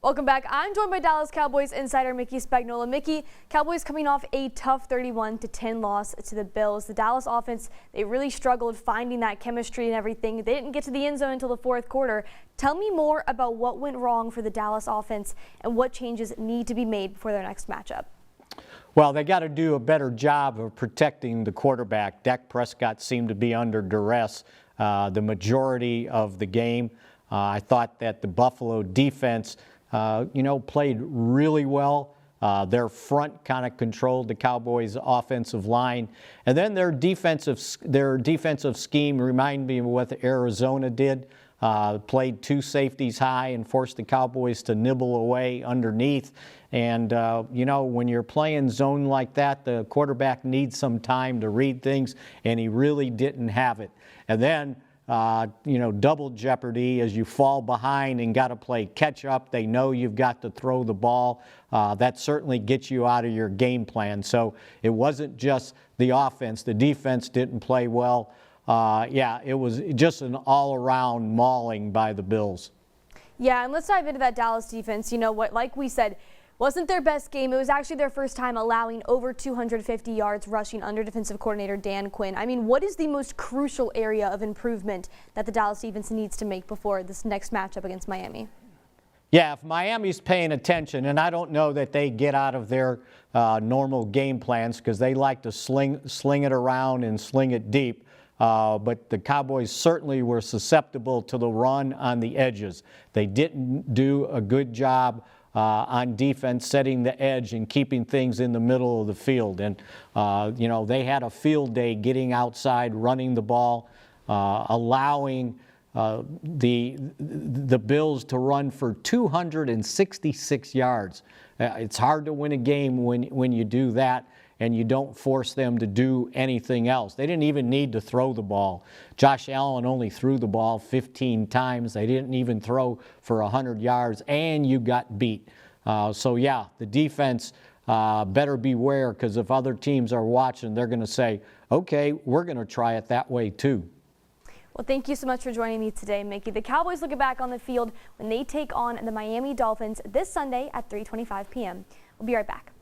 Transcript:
Welcome back. I'm joined by Dallas Cowboys insider Mickey Spagnola. Mickey, Cowboys coming off a tough 31-10 loss to the Bills. The Dallas offense, they really struggled finding that chemistry and everything. They didn't get to the end zone until the fourth quarter. Tell me more about what went wrong for the Dallas offense and what changes need to be made before their next matchup. Well, they got to do a better job of protecting the quarterback. Dak Prescott seemed to be under duress the majority of the game. I thought that the Buffalo defense played really well. Their front kind of controlled the Cowboys' offensive line. And then their defensive scheme reminded me of what Arizona did. Played two safeties high and forced the Cowboys to nibble away underneath. And, when you're playing zone like that, the quarterback needs some time to read things, and he really didn't have it. And then double jeopardy as you fall behind and got to play catch up. They know you've got to throw the ball. That certainly gets you out of your game plan. So it wasn't just the offense. The defense didn't play well. It was just an all-around mauling by the Bills. Yeah, and let's dive into that Dallas defense. You know what, like we said, wasn't their best game. It was actually their first time allowing over 250 yards rushing under defensive coordinator Dan Quinn. I mean, what is the most crucial area of improvement that the Dallas defense needs to make before this next matchup against Miami? Yeah, if Miami's paying attention, and I don't know that they get out of their normal game plans because they like to sling it around and sling it deep. But the Cowboys certainly were susceptible to the run on the edges. They didn't do a good job on defense, setting the edge and keeping things in the middle of the field. And, they had a field day getting outside, running the ball, allowing the Bills to run for 266 yards. It's hard to win a game when you do that and you don't force them to do anything else. They didn't even need to throw the ball. Josh Allen only threw the ball 15 times. They didn't even throw for 100 yards, and you got beat. The defense better beware, because if other teams are watching, they're going to say, okay, we're going to try it that way too. Well, thank you so much for joining me today, Mickey. The Cowboys will get back on the field when they take on the Miami Dolphins this Sunday at 3:25 p.m. We'll be right back.